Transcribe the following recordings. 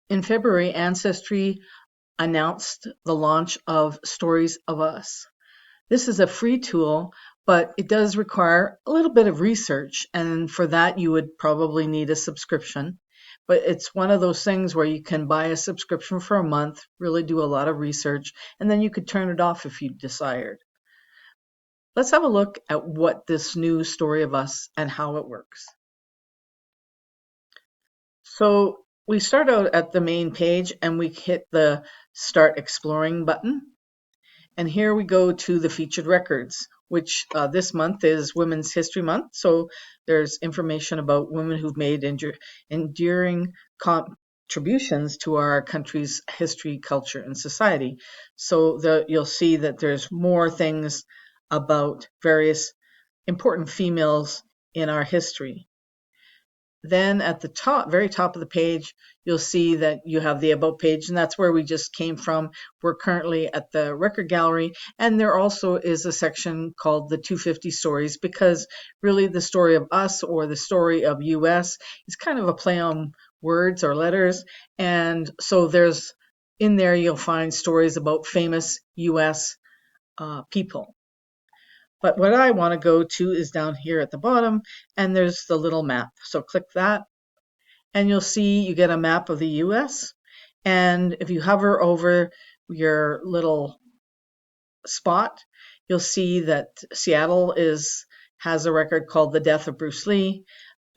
In February, Ancestry announced the launch of Stories of Us. This is a free tool, but it does require a little bit of research, and for that you would probably need a subscription. But it's one of those things where you can buy a subscription for a month, really do a lot of research, and then you could turn it off if you desired. Let's have a look at what this new Story of Us and how it works. So we start out at the main page and we hit the Start Exploring button. And here we go to the featured records, which this month is Women's History Month. So there's information about women who've made enduring contributions to our country's history, culture, and society. So you'll see that there's more things about various important females in our history. Then at the top, very top of the page, you'll see that you have the About page, and that's where we just came from. We're currently at the record gallery, and there also is a section called the 250 Stories, because really the story of us or the story of US is kind of a play on words or letters. And so there's in there, you'll find stories about famous US people. But what I want to go to is down here at the bottom, and there's the little map. So click that, and you'll see you get a map of the US. And if you hover over your little spot, you'll see that Seattle has a record called The Death of Bruce Lee.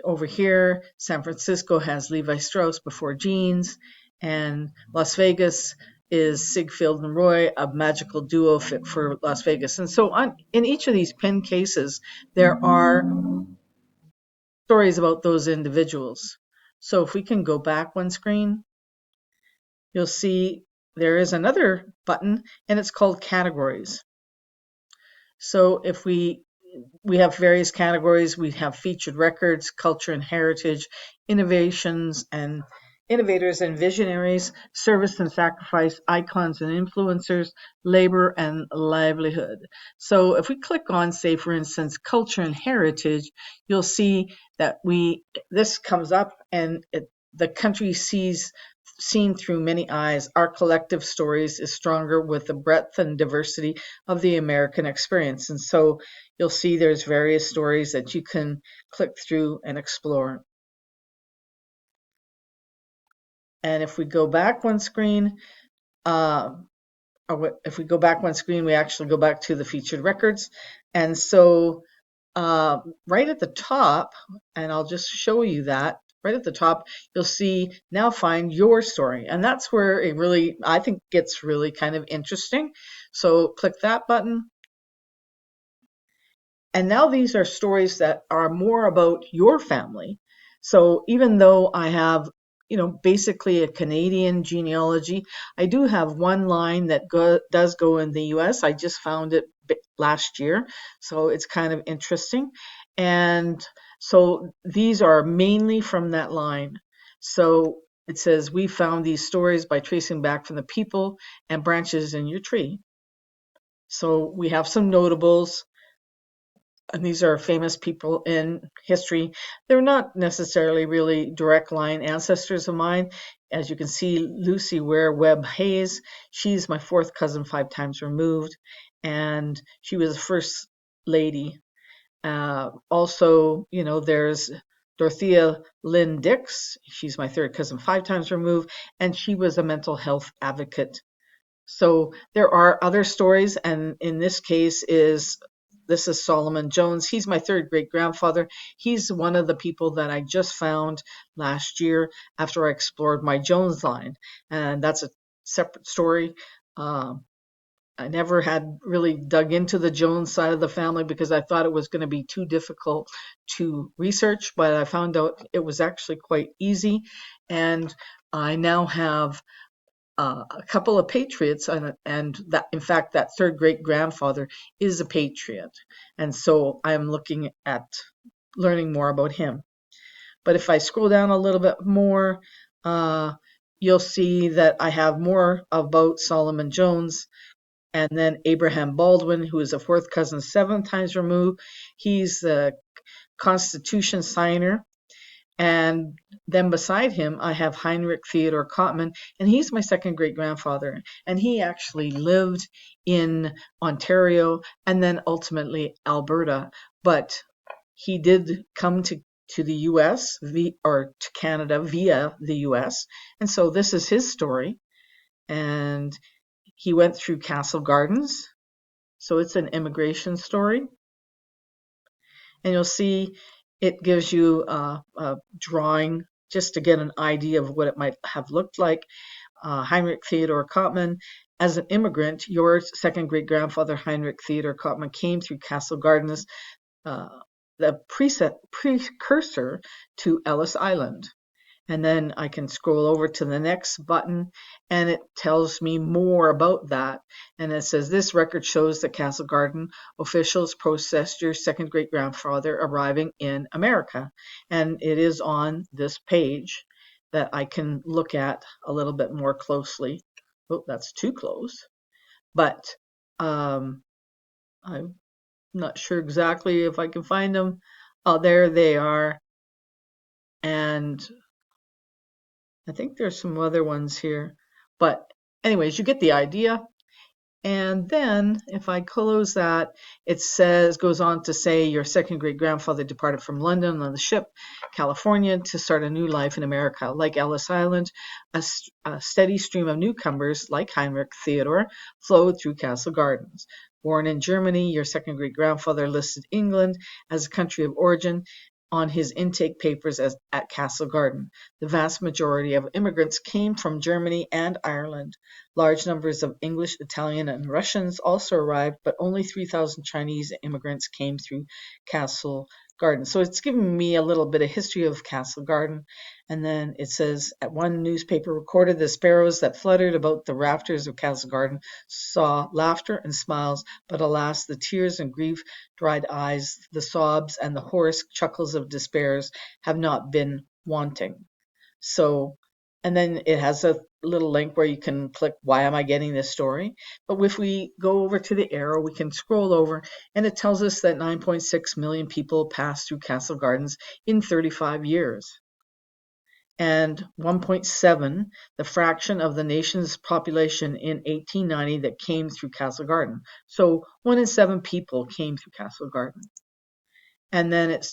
Over here, San Francisco has Levi Strauss before jeans, and Las Vegas is Ziegfeld and Roy, a magical duo fit for Las Vegas. And so in each of these pin cases, there are stories about those individuals. So if we can go back one screen, you'll see there is another button, and it's called Categories. So if we have various categories. We have featured records, culture and heritage, innovations and innovators and visionaries, service and sacrifice, icons and influencers, labor and livelihood. So if we click on, say, for instance, culture and heritage, you'll see that this comes up, and the country seen through many eyes. Our collective stories is stronger with the breadth and diversity of the American experience. And so you'll see there's various stories that you can click through and explore. And if we go back one screen, we actually go back to the featured records. And so right at the top, and I'll just show you that, right at the top, you'll see Now Find Your Story. And that's where it really, I think, gets really kind of interesting. So click that button. And now these are stories that are more about your family. So even though I have, basically a Canadian genealogy, I do have one line that does go in the US. I just found it last year, so it's kind of interesting. And so these are mainly from that line. So it says, we found these stories by tracing back from the people and branches in your tree. So we have some notables, and these are famous people in history. They're not necessarily really direct line ancestors of mine. As you can see, Lucy Ware Webb Hayes, she's my fourth cousin 5 times removed, and she was the first lady. Also, there's Dorothea Lynn Dix. She's my third cousin 5 times removed, and she was a mental health advocate. So there are other stories, and in this case this is Solomon Jones. He's my third great-grandfather. He's one of the people that I just found last year after I explored my Jones line. And that's a separate story. I never had really dug into the Jones side of the family because I thought it was going to be too difficult to research, but I found out it was actually quite easy. And I now have a couple of patriots, and that, in fact, that third great grandfather is a patriot, and so I'm looking at learning more about him. But if I scroll down a little bit more, you'll see that I have more about Solomon Jones, and then Abraham Baldwin, who is a fourth cousin 7 times removed. He's the Constitution signer. And then beside him, I have Heinrich Theodor Kottmann, and he's my second great grandfather. And he actually lived in Ontario and then ultimately Alberta. But he did come to the US or to Canada via the US. And so this is his story. And he went through Castle Gardens. So it's an immigration story. And you'll see it gives you a drawing just to get an idea of what it might have looked like. Heinrich Theodor Kottmann, as an immigrant, your second great grandfather Heinrich Theodor Kottmann came through Castle Gardens, the precursor to Ellis Island. And then I can scroll over to the next button and it tells me more about that. And it says, this record shows that Castle Garden officials processed your second great grandfather arriving in America. And it is on this page that I can look at a little bit more closely. Oh, that's too close. But I'm not sure exactly if I can find them. Oh, there they are. And I think there's some other ones here, but anyways, you get the idea. And then if I close that, it goes on to say your second great grandfather departed from London on the ship California to start a new life in America. Like Ellis Island, a steady stream of newcomers like Heinrich Theodor flowed through Castle Gardens. Born in Germany, your second great grandfather listed England as a country of origin on his intake papers at Castle Garden. The vast majority of immigrants came from Germany and Ireland. Large numbers of English, Italian, and Russians also arrived, but only 3,000 Chinese immigrants came through Castle Garden. So it's giving me a little bit of history of Castle Garden. And then it says, at one newspaper recorded, the sparrows that fluttered about the rafters of Castle Garden saw laughter and smiles, but alas, the tears and grief-dried eyes, the sobs, and the hoarse chuckles of despair have not been wanting. So, and then it has a little link where you can click, why am I getting this story? But if we go over to the arrow, we can scroll over and it tells us that 9.6 million people passed through Castle Gardens in 35 years. And 1.7, the fraction of the nation's population in 1890 that came through Castle Garden. So 1 in 7 people came through Castle Garden. And then it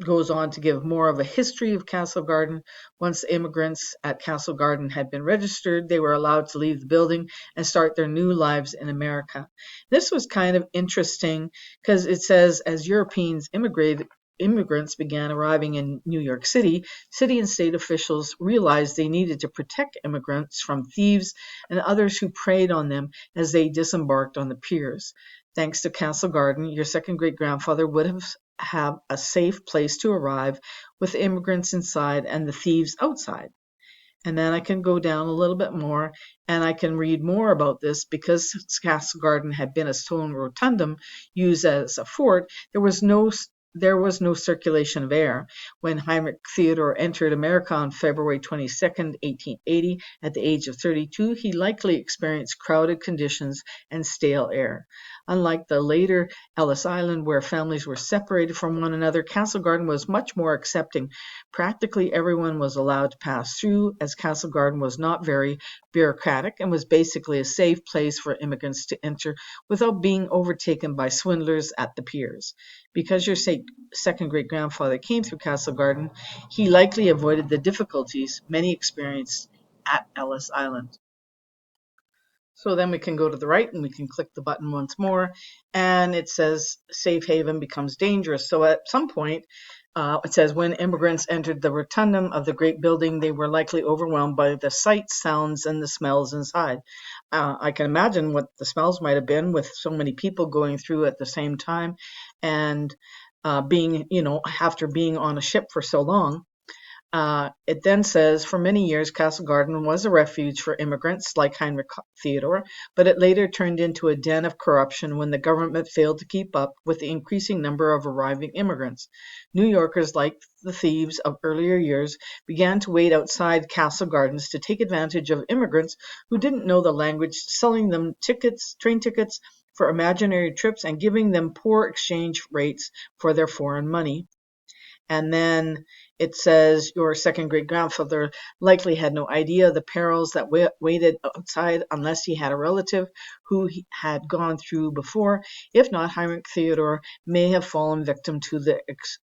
goes on to give more of a history of Castle Garden. Once immigrants at Castle Garden had been registered, they were allowed to leave the building and start their new lives in America. This was kind of interesting because it says, as Europeans immigrants began arriving in New York City, city and state officials realized they needed to protect immigrants from thieves and others who preyed on them as they disembarked on the piers. Thanks to Castle Garden, your second great grandfather would have a safe place to arrive with immigrants inside and the thieves outside. And then I can go down a little bit more and I can read more about this. Because Castle Garden had been a stone rotundum used as a fort, there was no circulation of air. When Heinrich Theodor entered America on February 22nd, 1880, at the age of 32, he likely experienced crowded conditions and stale air. Unlike the later Ellis Island, where families were separated from one another, Castle Garden was much more accepting. Practically everyone was allowed to pass through, as Castle Garden was not very bureaucratic and was basically a safe place for immigrants to enter without being overtaken by swindlers at the piers. Because your second great grandfather came through Castle Garden, he likely avoided the difficulties many experienced at Ellis Island. So then we can go to the right and we can click the button once more and it says safe haven becomes dangerous. So at some point it says when immigrants entered the rotundum of the great building, they were likely overwhelmed by the sights, sounds, and the smells inside. I can imagine what the smells might have been with so many people going through at the same time and being, after being on a ship for so long. It then says, for many years, Castle Garden was a refuge for immigrants like Heinrich Theodor, but it later turned into a den of corruption when the government failed to keep up with the increasing number of arriving immigrants. New Yorkers, like the thieves of earlier years, began to wait outside Castle Gardens to take advantage of immigrants who didn't know the language, selling them train tickets for imaginary trips and giving them poor exchange rates for their foreign money. And then it says your second great grandfather likely had no idea the perils that waited outside unless he had a relative who he had gone through before. If not, Heinrich Theodor may have fallen victim to the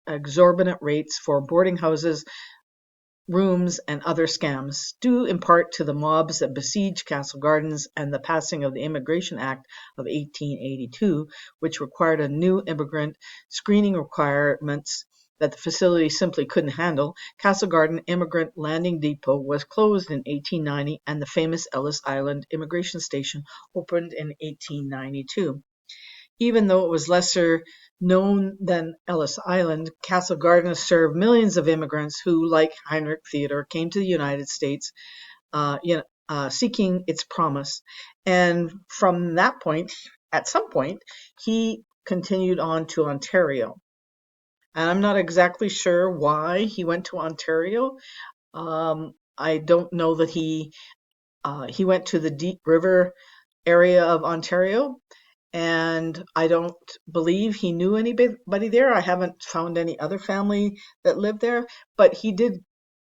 exorbitant rates for boarding houses, rooms, and other scams, due in part to the mobs that besieged Castle Gardens and the passing of the Immigration Act of 1882, which required a new immigrant screening requirements that the facility simply couldn't handle. Castle Garden Immigrant Landing Depot was closed in 1890, and the famous Ellis Island Immigration Station opened in 1892. Even though it was lesser known than Ellis Island, Castle Garden served millions of immigrants who, like Heinrich Theodor, came to the United States seeking its promise. And from that point, at some point, he continued on to Ontario. And I'm not exactly sure why he went to Ontario. I don't know that he went to the Deep River area of Ontario, and I don't believe he knew anybody there. I haven't found any other family that lived there, but he did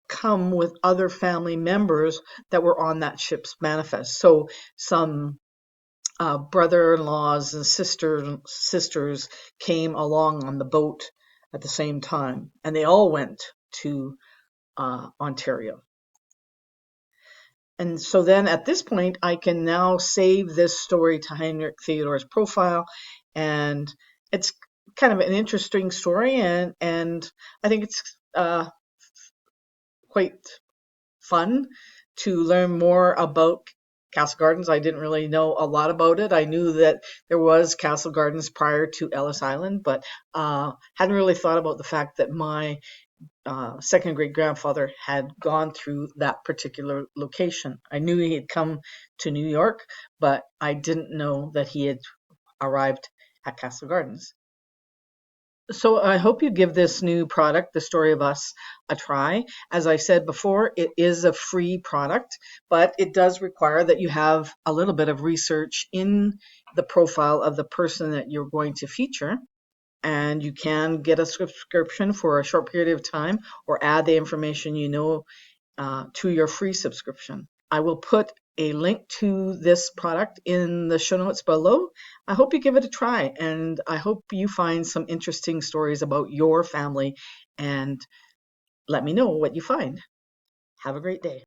come with other family members that were on that ship's manifest. So some brother-in-laws and sisters came along on the boat at the same time, and they all went to Ontario. And so then at this point, I can now save this story to Heinrich Theodor's profile. And it's kind of an interesting story. And I think it's quite fun to learn more about Castle Gardens. I didn't really know a lot about it. I knew that there was Castle Gardens prior to Ellis Island, but hadn't really thought about the fact that my second great grandfather had gone through that particular location. I knew he had come to New York, but I didn't know that he had arrived at Castle Gardens. So I hope you give this new product, The Story of Us, a try. As I said before, it is a free product, but it does require that you have a little bit of research in the profile of the person that you're going to feature. And you can get a subscription for a short period of time or add the information you know to your free subscription. I will put a link to this product in the show notes below. I hope you give it a try, and I hope you find some interesting stories about your family, and let me know what you find. Have a great day.